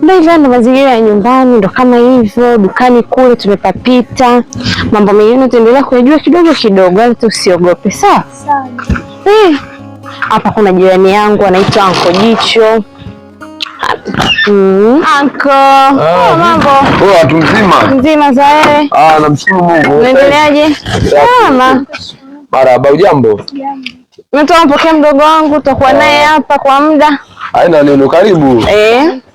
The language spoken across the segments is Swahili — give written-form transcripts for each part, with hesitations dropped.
Ndio mazingira ya nyumbani ndo kama hivyo, dukani kule tumepapita. Mambo mengine tuendelea kujua kidogo kidogo, hata usiogope. Sawa? Sawa. Hapa kuna jirani yangu anaitwa Anko Jicho. Anko. Mambo. Watu mzima? Mzima za wewe? Namshukuru Mungu. Unaendeleaje? Salama. Marahaba, ujambo? Natoa mpokea mdogo wangu, tutakuwa naye hapa kwa muda. Haina neno, karibu.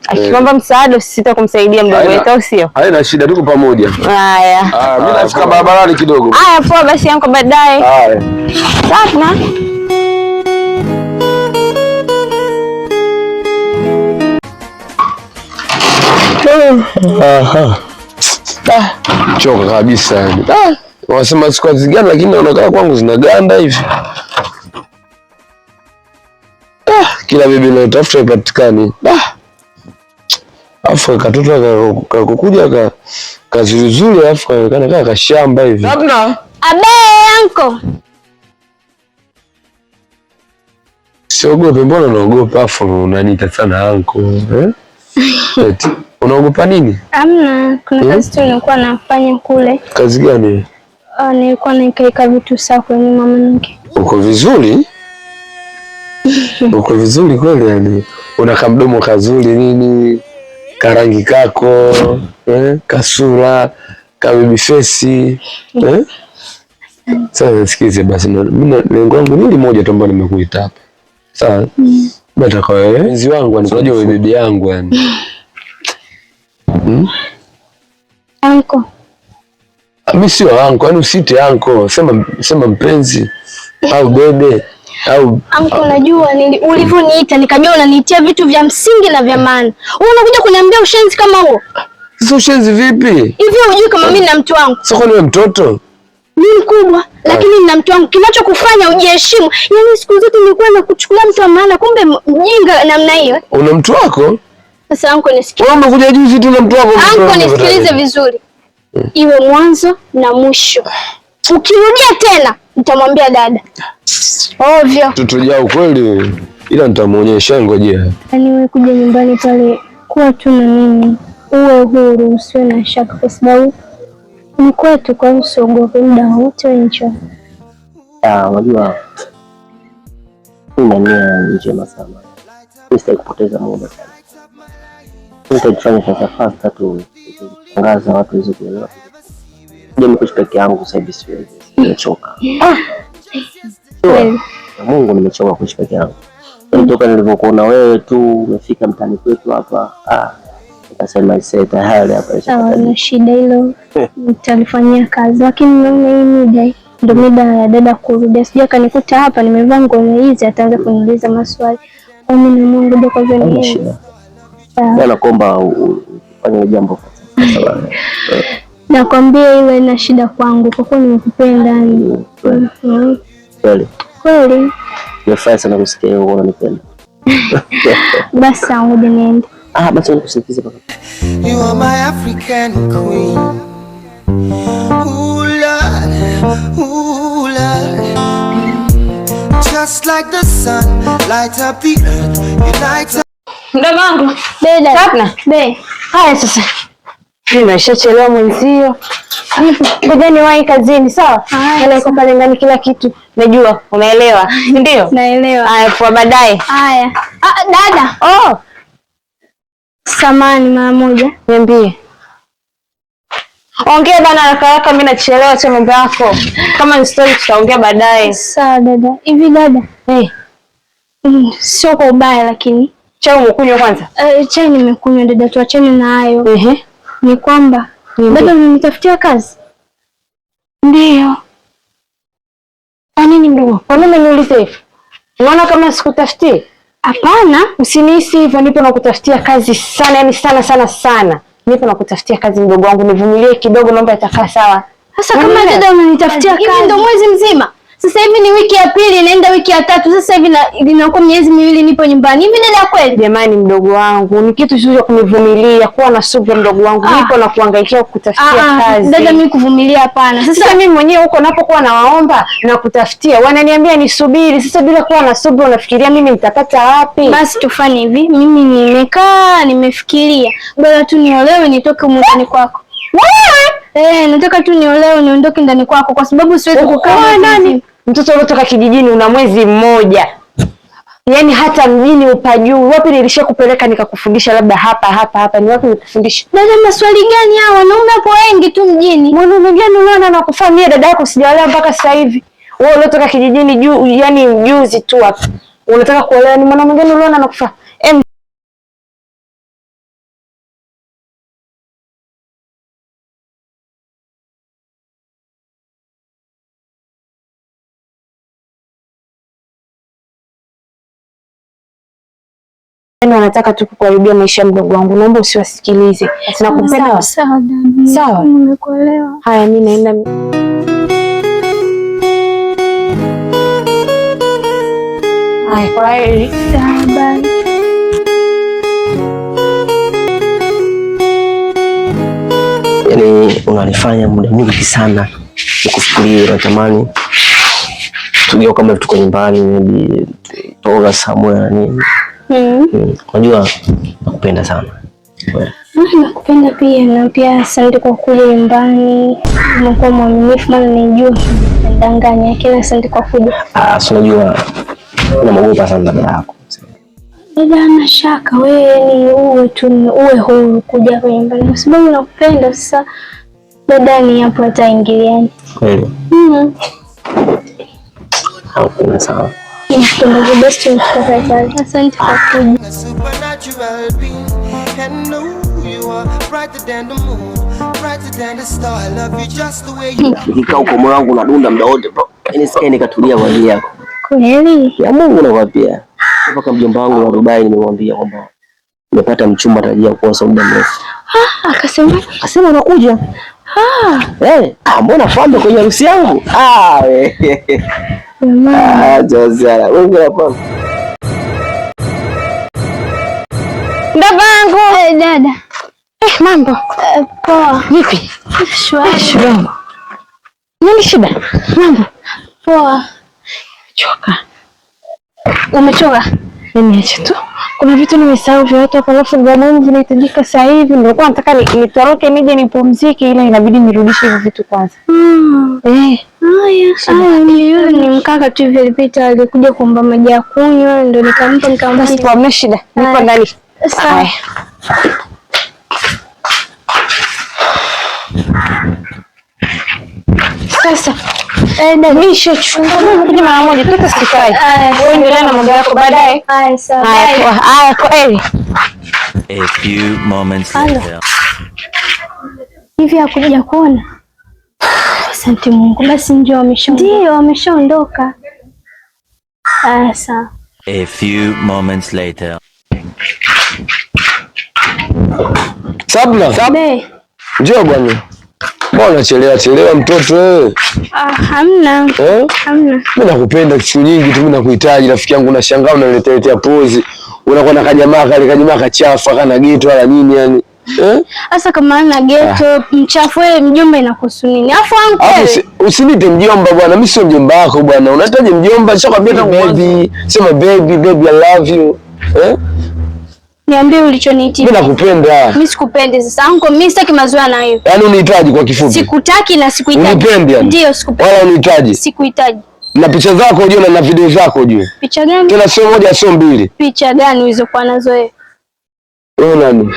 Akiomba msaada usisite kumsaidia mdogo wetu, au sio? Haina shida, tuko pamoja. Haya. Mimi nafika barabarani kidogo. Haya, poa basi Anko, baadaye. Haya. Sana. Choka kabisa yani. Wanasema siku zigani lakini naona kwangu zinaganda hivi. Kila bibi nayotafuta ipatikani. Afu katoto kakukuja kazi vizuri, afu kaonekana kama kashamba hivi. Abe Anko. Siogope, mbona unaogopa? Afu unaniita sana Anko. Eti unaogopa nini? Amna, kuna kazi tu nilikuwa nafanya kule. Kazi gani? Nilikuwa nikaika vitu sawa kwenye mama nyingi. Uko vizuri? Uko vizuri kweli yani. Una kamdomo kazuri nini? Karangi kako, kasura, kabibi face, Sasa sikize basi, mimi lengo langu ni moja tu ambalo nimekuita hapa. Sawa? Nataka wewe mpenzi wangu, unajua wewe bibi yangu yani. Anko. Mimi sio Anko, yani usite Anko, sema mpenzi au bebe au Anko. Unajua ulivyoniita nikajua unaniitia vitu vya msingi na vya maana. Wewe unakuja kuniambia ushenzi kama huo? Sio ushenzi vipi? Hivi hujui kama mimi na mtu wangu? Sio wewe mtoto? Ni mkubwa, lakini nina mtu wangu. Kinachokufanya ujiheshimu. Yaani siku zote nilikuwa nakuchukulia mtu wa maana, kumbe mjinga namna hiyo. Una mtu wako? Sasa Anko nisikie. Wewe umekuja juzi tu na mtu wako. Anko nisikilize vizuri. Iwe mwanzo na mwisho. Ukirudia tena nitamwambia dada. Ovyo. Tutojao kweli. Ila nitamuonyesha, ngojea. Yaani wewe kuja nyumbani pale kuwa tu na mimi. Uwe huru, usiwe na shaka kwa sababu ni kwetu, kwa usiogope muda wote nje. Unajua mimi ni njema sana. Sitaki kupoteza muda sana. Nitafanya sasa fasta tu kutangaza watu waweze kuelewa. Mimi kuishi peke yangu sasa hivi siwezi. Nimechoka. Mungu, nimechoka kuishi peke yangu. Kutoka nilivyokuona wewe tu umefika mtani kwetu hapa. Nikasema sasa tayari hapa na shida hilo nitalifanyia kazi, lakini naona hii ndio mida ya dada kurudi. Sija kanikuta hapa nimevaa nguo hizi ataanza kuniuliza maswali. Mimi na Mungu ndio kwa vile. Nakuomba ufanye jambo sasa. Nakwambia iwe ina shida kwangu kwa kuwa nimekupenda. Kweli. Kweli. Nimefurahi sana kusikia wewe unanipenda. Basi ngoja niende. Basi nikusikize baba. You are my African queen. Ooh Lord. Just like the sun lights up the earth, unites up. Mdogo wangu. Dada. Sapna. Haya sasa. Mimi nimeshachelewa mwenzio. Ngoja niwahi kazini, sawa? Haya, iko pale ndani kila kitu. Najua, unaelewa? Ndio? Naelewa. Haya, kwa baadaye. Haya. Dada. Samani mara moja. Niambie. Ongea bana haraka, mimi nachelewa cha mambo yako. Kama ni story tutaongea baadaye. Sawa dada. Hivi dada. Sio kwa ubaya lakini. Chai umekunywa kwanza? Chai nimekunywa dada, tuachane na hayo. Ni kwamba dada unanitafutia kazi? Ndio. Kwa nini ndugu? Kwa nini umeniuliza hivi? Unaona kama sikutafutie? Hapana, usinihisi hivyo, nipo nakutafutia kazi sana, yani sana. Nipo nakutafutia kazi mdogo wangu, nivumilie kidogo, mambo yatakaa sawa. Sasa kama dada unanitafutia kazi, hivi ndio mwezi mzima. Sasa hivi ni wiki ya pili, naenda wiki ya tatu. Sasa hivi inakuwa miezi miwili nipo nyumbani. Hivi dada kweli? Jamani, mdogo wangu, ni kitu cha kunivumilia, kuwa na subira mdogo wangu. Nipo na kuhangaikia kutafutia kazi. Dada, mimi kuvumilia hapana. Sasa mimi mwenyewe huko napokuwa nawaomba na kutafutia, wananiambia nisubiri. Sasa bila kuwa na subira unafikiria mimi nitapata wapi? Basi tufanye hivi, mimi nimekaa nimefikiria. Bora tu niolewe nitoke ndani kwako. Nataka tu niolewe niondoke ndani kwako kwa sababu siwezi kukaa nani. Mtoto unatoka kijijini una mwezi mmoja. Yaani hata mjini upajuu. Wapi nilishakupeleka nikakufundisha labda hapa. Ni wapi nikufundisha? Dada, maswali gani hao? Wanaume hapo wengi tu mjini. Mwanaume gani unaona nakufanyia dada yako sijaolewa mpaka sasa hivi? Wewe unatoka kijijini yani juzi tu hapa. Unataka kuolewa, ni mwanaume gani unaona nakufanya? Wanataka tu kukuharibia maisha mdogo wangu. Naomba usiwasikilize. Nakupenda. Sawa dada. Sawa. Nimekuelewa. Haya, mimi naenda. Haya, kwa heri. Sawa, bye. Yaani unanifanya muda mwingi sana nikufikirie, natamani tujue kama tuko nyumbani, maybe toka somewhere na nini. Unajua nakupenda sana. Nakupenda pia, na pia asante kwa kuja nyumbani. Umekuwa mwaminifu, maana nijua ndanganya kila asante kwa kuja. Si unajua unamogopa sana dada yako. Dada, ana shaka wewe ni uwe huru kuja kwa nyumbani kwa sababu nakupenda. Sasa dada ni hapo ataingiliani. Kweli? Hakuna sawa. Asante kwa kuja. Nikikaa huko moyo wangu unadunda muda wote bro. Yaani sikai nikatulia kwa ajili yako. Kweli? Ya Mungu nakwambia. Mpaka mjomba wangu wa Dubai nimemwambia kwamba nimepata mchumba tarajia kuoa muda mrefu. Akasema unakuja. Mbona fambe kwenye harusi yangu? Wewe. Jozana, wewe unapanga. Ndabangu. Dada. Mambo. Poa. Vipi? Shwari. Nini shida? Mambo. Poa. Choka. Umechoka? Nimeacha tu. Kuna vitu nimesahau vya watu hapa, alafu vya muhimu vinahitajika sasa hivi. Nilikuwa nataka nitoroke nije nipumzike, ila inabidi nirudishe hizo vitu kwanza. Haya, ni mkaka tu hivi alipita, alikuja kuomba maji ya kunywa, ndio nikampa. Basi hamna shida. Niko ndani. Sawa. Sasa nisho chukua kuja mara moja tu sikai. Wewe endelea na mambo yako baadaye. Haya, sawa. Haya, kweli. A few moments later. Hivi hakuja kuona? Asante Mungu. Basi njoo, ameshaondoka. Ndio, ameshaondoka. Sawa. A few moments later. Sabla. Njoo bwana. Mbona chelewa mtoto wewe? Hamna. Hamna. Mimi nakupenda kitu nyingi tu, mimi nakuhitaji rafiki yangu, nashangaa unaniletea pozi. Unakuwa na kajamaa kachafu kana geto wala nini yani. Sasa kama ana geto mchafu wewe mjomba inakuhusu nini? Afu usinite mjomba bwana, mimi sio mjomba wako bwana. Unahitaji mjomba, nishakwambia tangu baby. Sema baby I love you. Niambie ulichoniitia. Mimi nakupenda. Mimi sikupendi sasa. Anko, mimi sitaki mazoea na hiyo. Yaani unihitaji kwa kifupi. Sikutaki na sikuhitaji. Unipendi yani? Ndio, sikupendi. Wala unihitaji? Sikuhitaji. Na picha zako unajua na video zako unajua. Picha gani? Tena sio moja sio mbili. Picha gani ulizokuwa nazo wewe? Wewe nani?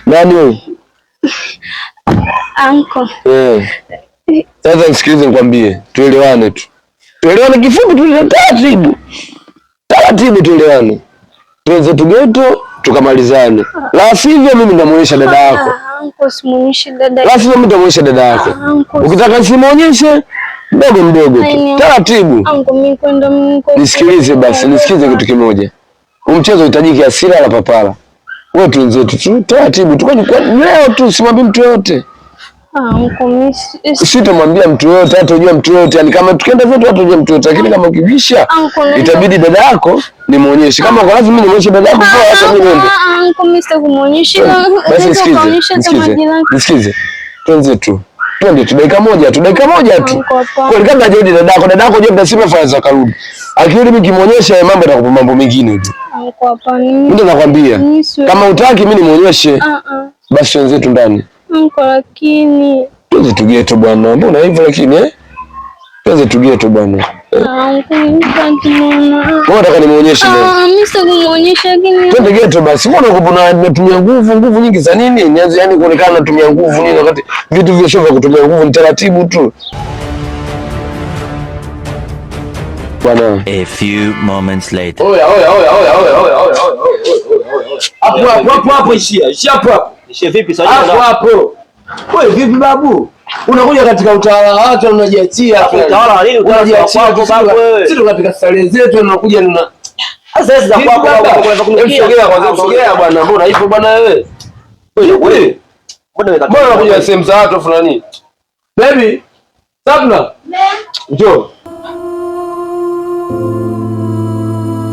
Nani wewe? Anko. Sasa nisikilize nikwambie, tuelewane tu. Tuelewane kifupi tu, taratibu tuelewane. Tuanze tugeto tukamalizane. La sivyo mimi nitamuonyesha dada yako. Anko, simuonyeshe dada. La sivyo mimi nitamuonyesha dada yako. Ukitaka nisimuonyeshe mdogo tu. Taratibu. Anko, mimi kwenda Nisikilize basi, nisikize kitu kimoja. Mchezo uhitajiki hasira la papala. Wewe tuenze tu taratibu, tukoni kwa leo tu, simwambie mtu yote. Sitamwambia mtu yote, hatojua mtu yote. Yani kama tukienda vote hatojua mtu yote, lakini kama ukibisha itabidi dada yako nimuonyeshe. Kama kwa lazima mimi nimuonyeshe dada yako, kwa hata mimi niende. Mimi sitakuonyesha. Basi nisikize. Twende tu dakika moja tu. Kwa kabla hajaidi dada yako je, mtasema fanya karudi. Akirudi mimi kimuonyesha mambo yatakupa mambo mengine tu. Mimi nakwambia. Kama utaki mimi nimuonyeshe. Basi twende tu ndani. Lakini twende tugeto bwana. Mbona hivyo lakini twende tugeto bwana. Nataka nimuonyeshe leo. Mimi sitakuonyesha lakini twende geto basi. Mbona natumia nguvu nyingi za nini? Nianze yani kuonekana natumia nguvu nini wakati vitu vya shoga kutumia nguvu ni taratibu tu. Bwana. A few moments later. Oya. Hapo ishia hapo. Ishia vipi sasa? Hapo. Wewe vipi babu? Unakuja katika utawala wake unajiachia. Utawala wa nini? Unajiachia babu wewe. Sisi tunapika starehe zetu tunakuja na sasa za kwako unaweza kunukia. Sogea bwana. Mbona ipo bwana wewe? Wewe. Mbona unakuja sehemu za watu fulani? Baby. Sabna. Njoo.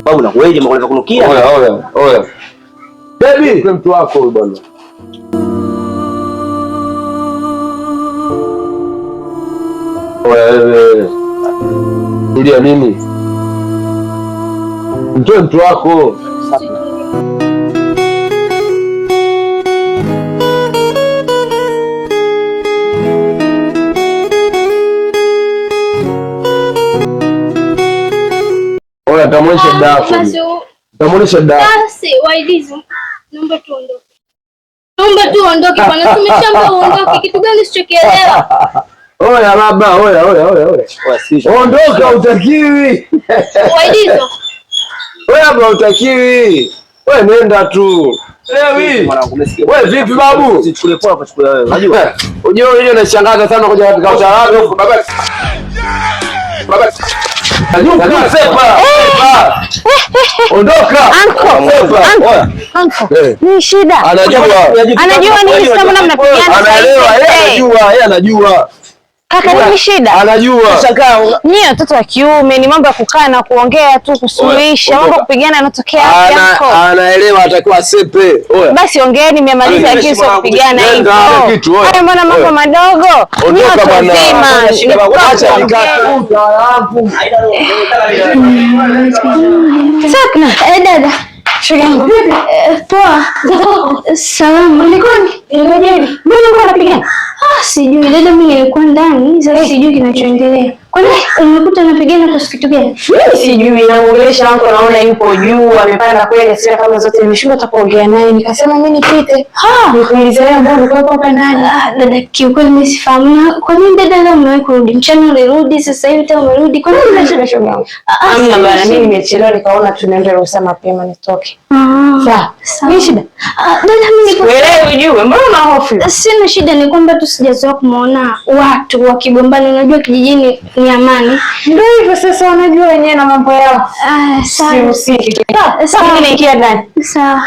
Babu nakueje unaweza kunukia? Oya. Baby, kwa mtu wako huyu bwana. Oya wewe. Ndio nini? Mtoe mtu wako. Oya, tamuonyesha dada. Tamuonyesha dada. basi waidizi. Naomba tuondoke bwana. Tumeshaamba uondoke. Kitu gani sichokielewa? Oya baba, oya. Ondoka utakiwi. Waidizo. Oya baba utakiwi. Wewe nenda tu. Wewe vipi babu? Usichukue poa kwa chukua wewe. Unajua? Unajua ile inashangaza sana kuja katika utawala huko baba. Sepa. Ondoka. Uncle. Ni shida. Anajua nini sasa mbona mnapigana? Anaelewa, yeye anajua. Kaka, ni shida. Anajua. Nyie watoto wa kiume ni mambo ya kukaa na kuongea tu kusuluhisha. Mambo kupigana yanatokea hapo. Anaelewa atakiwa asepe. Basi ongeeni mmemaliza lakini sio kupigana hivyo. Haya mbona mambo madogo? Ondoka bwana. Acha nikate utawala wangu. Sakna, dada. Shugangu. Poa. Salamu. Ngojeeni. Mbona unapigana? Sijui dada, mimi nilikuwa ndani, sasa sijui kinachoendelea. Kwani umekuta anapigana kwa kitu gani? Sijui, naongelesha wangu naona yupo juu, amepanda kwenda sio kama zote nimeshinda kuongea naye. Nikasema mimi nipite. Nikuulize wewe mbona uko hapa ndani? Dada, kiukweli mimi sifahamu. Kwa nini dada leo umewahi kurudi? Mchana ulirudi, sasa hivi tena umerudi. Kwa nini unachelewa shoga? Hamna bana, mimi nimechelewa nikaona tunaenda ruhusa mapema nitoke. Sawa. Ni shida. Dada, mimi wewe ujue mbona una hofu? Sina shida, ni kwamba tu sijazoea kumuona watu wakigombana. Unajua kijijini ni amani. Ndio hivyo sasa, wanajua wenyewe na mambo yao. Sawa. Sawa. Mimi naingia ndani. Sawa.